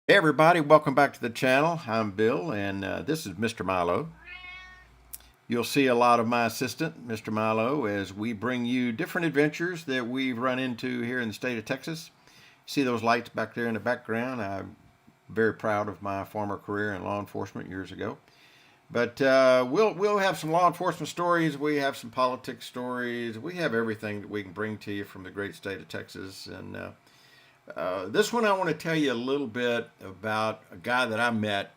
Hey everybody, welcome back to the channel. I'm Bill and this is Mr. Milo. You'll see a lot of my assistant, Mr. Milo, as we bring you different adventures that we've run into here in the state of Texas. See those lights back there in the background? I'm very proud of my former career in law enforcement years ago. But we'll have some law enforcement stories. We have some politics stories. We have everything that we can bring to you from the great state of Texas. And this one, I want to tell you a little bit about a guy that I met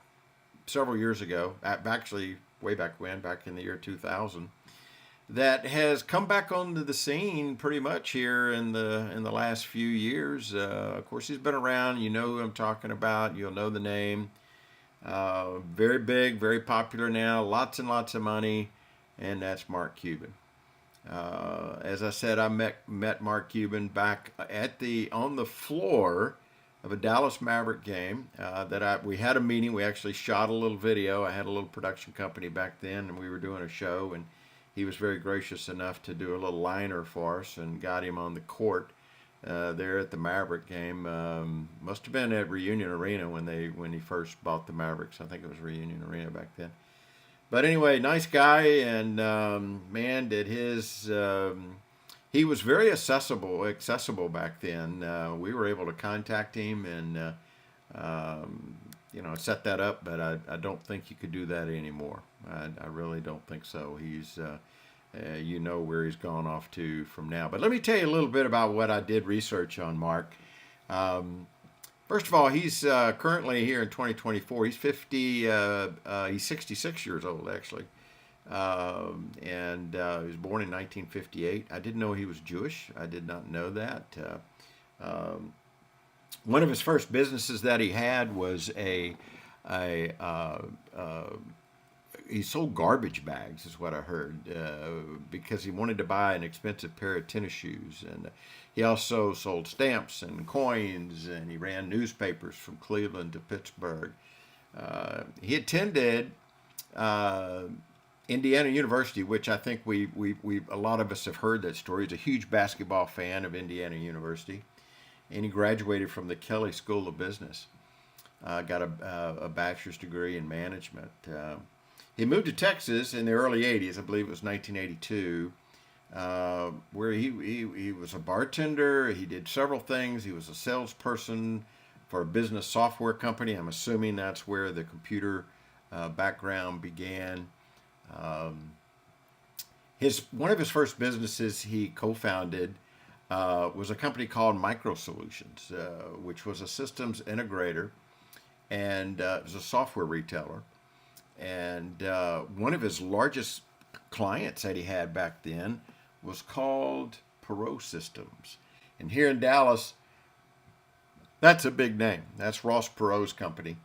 several years ago, actually way back when, back in the year 2000, that has come back onto the scene pretty much here in the last few years. Of course, he's been around. You know who I'm talking about. You'll know the name. Very big, very popular now. Lots and lots of money, and that's Mark Cuban. As I said, I met Mark Cuban back at the on the floor of a Dallas Maverick game. We had a meeting. We actually shot a little video. I had a little production company back then, and we were doing a show. And he was very gracious enough to do a little liner for us, and got him on the court there at the Maverick game. Must have been at Reunion Arena when he first bought the Mavericks. I think it was Reunion Arena back then. But anyway, nice guy, and man, did his. He was very accessible back then. We were able to contact him and set that up, but I don't think you could do that anymore. I really don't think so. He's you know where he's gone off to from now. But let me tell you a little bit about what I did research on Mark. Um, First of all, he's currently here in 2024. He's 50. He's 66 years old, actually, and he was born in 1958. I didn't know he was Jewish. I did not know that. One of his first businesses that he had was a he sold garbage bags, is what I heard, because he wanted to buy an expensive pair of tennis shoes. And he also sold stamps and coins, and he ran newspapers from Cleveland to Pittsburgh. He attended uh, Indiana University, which I think we a lot of us have heard that story. He's a huge basketball fan of Indiana University, and he graduated from the Kelley School of Business. Got a bachelor's degree in management. He moved to Texas in the early 80s. I believe it was 1982, where he was a bartender. He did several things. He was a salesperson for a business software company. I'm assuming that's where the computer background began. Um, his One of his first businesses he co-founded was a company called Micro Solutions, which was a systems integrator, and it was a software retailer. And one of his largest clients that he had back then was called Perot Systems. And here in Dallas, that's a big name. That's Ross Perot's company.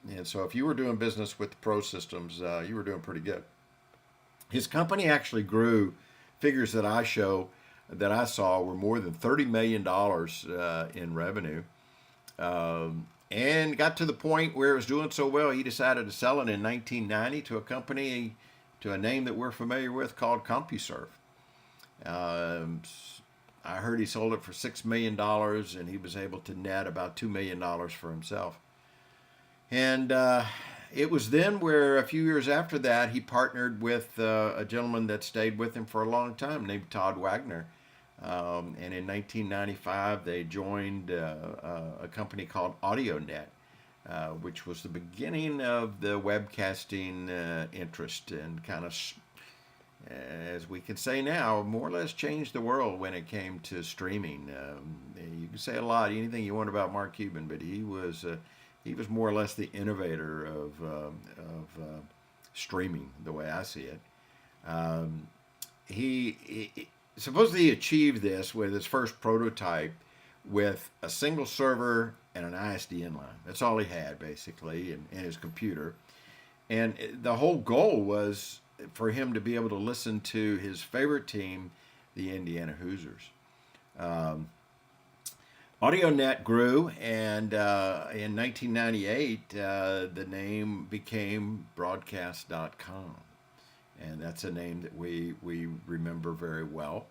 And so if you were doing business with Perot Systems, you were doing pretty good. His company actually grew. Figures that I saw were more than $30 million in revenue, and got to the point where it was doing so well he decided to sell it in 1990 to a company, to a name that we're familiar with, called CompuServe. Um, I heard he sold it for $6 million, and he was able to net about $2 million for himself. And it was then where a few years after that he partnered with a gentleman that stayed with him for a long time named Todd Wagner. And in 1995, they joined a company called AudioNet, which was the beginning of the webcasting interest, and kind of, as we can say now, more or less changed the world when it came to streaming. You can say a lot, anything you want about Mark Cuban, but he was more or less the innovator of streaming, the way I see it. Um, he supposedly he achieved this with his first prototype with a single server and an ISDN line. That's all he had basically in his computer. And the whole goal was for him to be able to listen to his favorite team, the Indiana Hoosiers. Um, AudioNet grew, and in 1998, the name became Broadcast.com. And that's a name that we remember very well,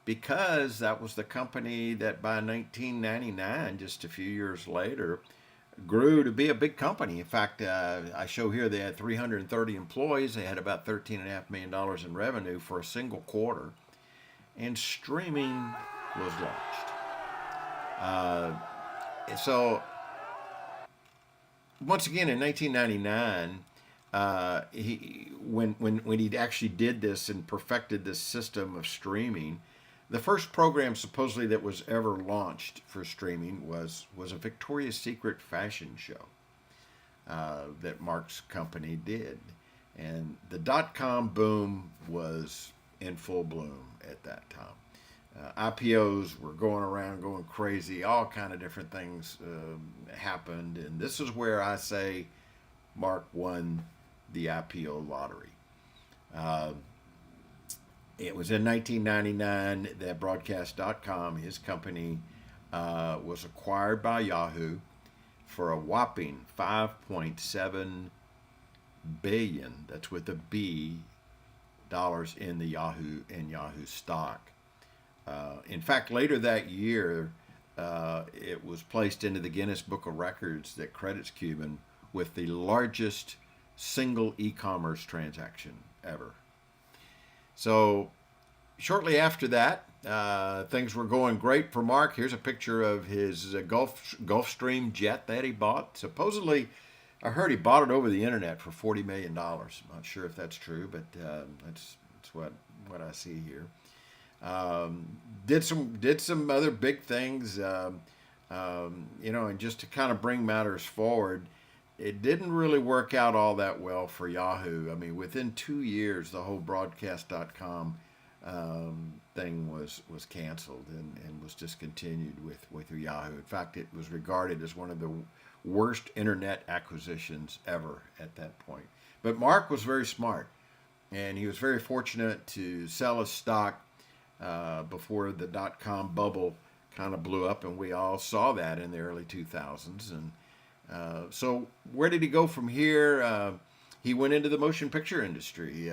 because that was the company that by 1999, just a few years later, grew to be a big company. In fact, I show here they had 330 employees. They had about $13.5 million in revenue for a single quarter, and streaming was launched. So once again in 1999, when he actually did this and perfected this system of streaming, the first program supposedly that was ever launched for streaming was a Victoria's Secret fashion show that Mark's company did, and the .com boom was in full bloom at that time. IPOs were going around, going crazy. All kind of different things happened, and this is where I say Mark won the IPO lottery. Uh, it was in 1999 that Broadcast.com, his company, was acquired by Yahoo for a whopping 5.7 billion. That's with a B dollars in the Yahoo stock. In fact, later that year, it was placed into the Guinness Book of Records that credits Cuban with the largest single e-commerce transaction ever. So, shortly after that, things were going great for Mark. Here's a picture of his Gulfstream jet that he bought. Supposedly, I heard he bought it over the internet for $40 million. I'm not sure if that's true, but that's what I see here. Did some other big things, and just to kind of bring matters forward, it didn't really work out all that well for Yahoo. I mean, within 2 years, the whole Broadcast.com thing was canceled and was discontinued with Yahoo. In fact, it was regarded as one of the worst internet acquisitions ever at that point. But Mark was very smart, and he was very fortunate to sell his stock before the .com bubble kind of blew up, and we all saw that in the early 2000s. And so where did he go from here? He went into the motion picture industry.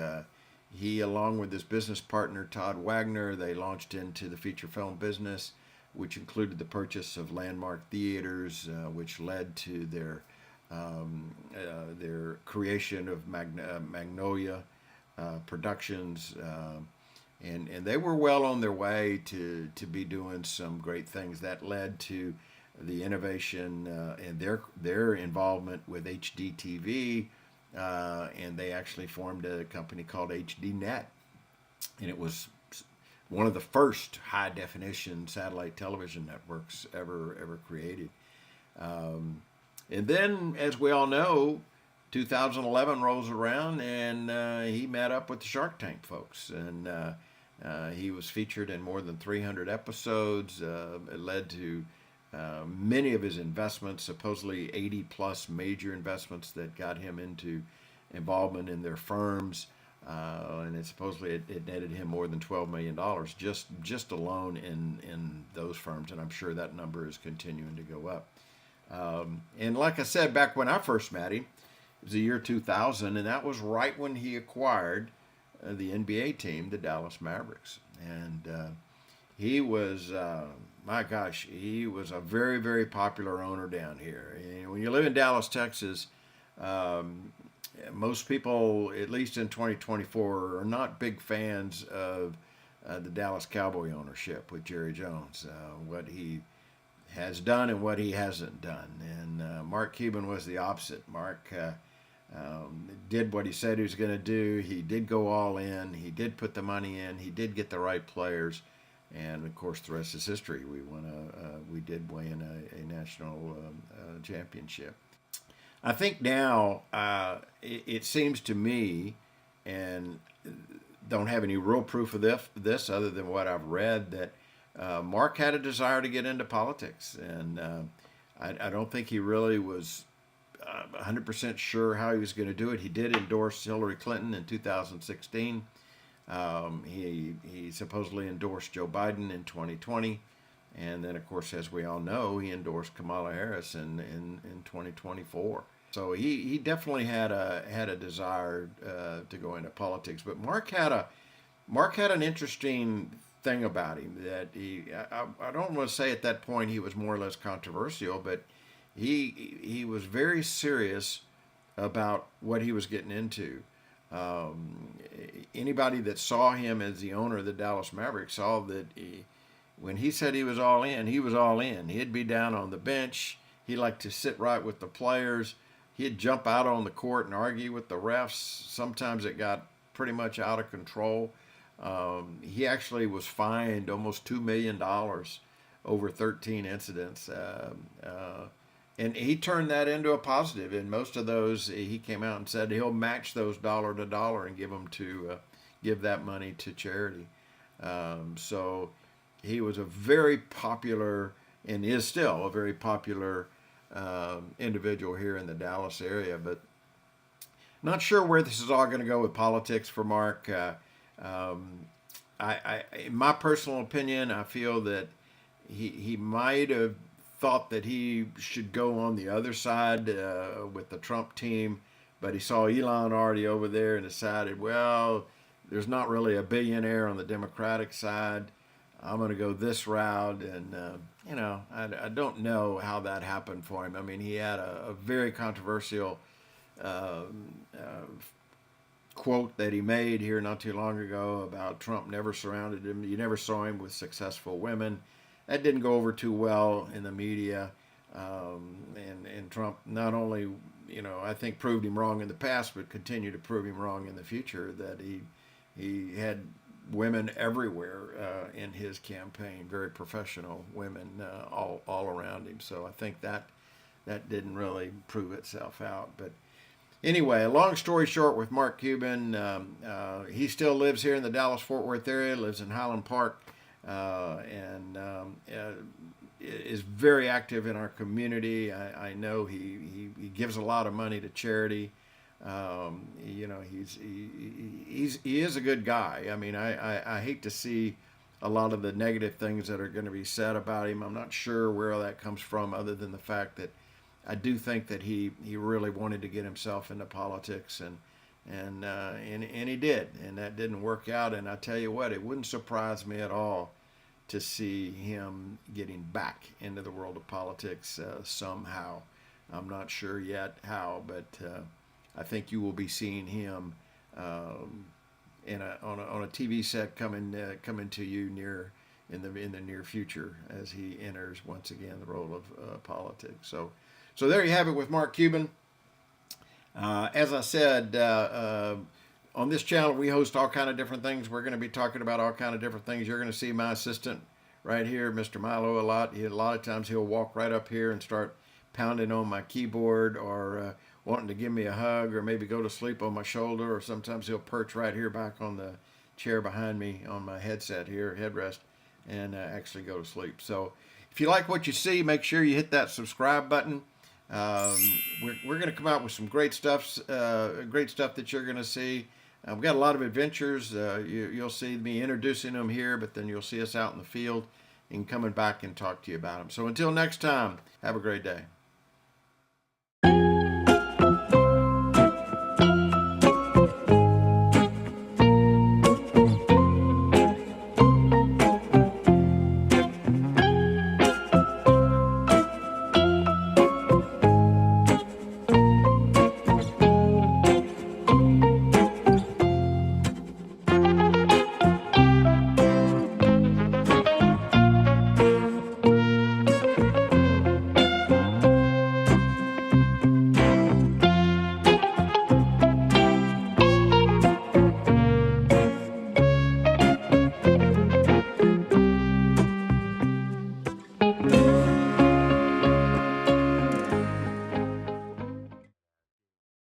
He, along with his business partner Todd Wagner, they launched into the feature film business, which included the purchase of Landmark Theaters, which led to their creation of Magnolia Productions. And they were well on their way to be doing some great things. That led to the innovation and their involvement with HDTV, and they actually formed a company called HDNet, and it was one of the first high definition satellite television networks ever created. And then, as we all know, 2011 rolls around, and he met up with the Shark Tank folks, and he was featured in more than 300 episodes. It led to many of his investments, supposedly 80 plus major investments that got him into involvement in their firms. And it netted him more than $12 million just alone in those firms. And I'm sure that number is continuing to go up. And like I said, back when I first met him, it was the year 2000, and that was right when he acquired the NBA team, the Dallas Mavericks. And he was, my gosh, he was a very, very popular owner down here. And when you live in Dallas, Texas, most people, at least in 2024, are not big fans of the Dallas Cowboy ownership with Jerry Jones, what he has done and what he hasn't done. And Mark Cuban was the opposite. Mark did what he said he was going to do. He did go all in. He did put the money in. He did get the right players. And of course, the rest is history. We did win a national championship. I think now it seems to me, and don't have any real proof of this other than what I've read, that Mark had a desire to get into politics, and I don't think he really was 100% sure how he was going to do it. He did endorse Hillary Clinton in 2016. He supposedly endorsed Joe Biden in 2020. And then, of course, as we all know, he endorsed Kamala Harris in 2024. So he definitely had a desire to go into politics. But Mark had an interesting thing about him that I don't want to say at that point he was more or less controversial, but he was very serious about what he was getting into. Anybody that saw him as the owner of the Dallas Mavericks saw that when he said he was all in, he was all in. He'd be down on the bench. He liked to sit right with the players. He'd jump out on the court and argue with the refs. Sometimes it got pretty much out of control. He actually was fined almost $2 million over 13 incidents. And he turned that into a positive. In most of those, he came out and said he'll match those dollar to dollar and give that money to charity. So he was a very popular, and is still a very popular individual here in the Dallas area. But not sure where this is all going to go with politics for Mark. In my personal opinion, I feel that he might have thought that he should go on the other side with the Trump team, but he saw Elon already over there and decided, well, there's not really a billionaire on the Democratic side. I'm going to go this route. And, I don't know how that happened for him. I mean, he had a very controversial quote that he made here not too long ago about Trump never surrounded him. You never saw him with successful women. That didn't go over too well in the media. And Trump not only, I think proved him wrong in the past, but continued to prove him wrong in the future, that he had women everywhere in his campaign, very professional women all around him. So I think that didn't really prove itself out. But anyway, a long story short with Mark Cuban, he still lives here in the Dallas-Fort Worth area, lives in Highland Park, and is very active in our community. I know he gives a lot of money to charity. He is a good guy. I mean, I hate to see a lot of the negative things that are going to be said about him. I'm not sure where that comes from, other than the fact that I do think that he really wanted to get himself into politics, and he did, and that didn't work out. And I tell you what, it wouldn't surprise me at all to see him getting back into the world of politics somehow. I'm not sure yet how, but I think you will be seeing him on a TV set coming to you in the near future, as he enters once again the role of politics. So there you have it with Mark Cuban. As I said, on this channel we host all kind of different things. We're going to be talking about all kind of different things. You're going to see my assistant right here, Mr. Milo, a lot. A lot of times he'll walk right up here and start pounding on my keyboard, or wanting to give me a hug, or maybe go to sleep on my shoulder, or sometimes he'll perch right here back on the chair behind me on my headset here, headrest, and actually go to sleep. So if you like what you see, make sure you hit that subscribe button. We're going to come out with some great stuff that you're going to see. We've got a lot of adventures. You'll see me introducing them here, but then you'll see us out in the field and coming back and talk to you about them. So until next time, have a great day.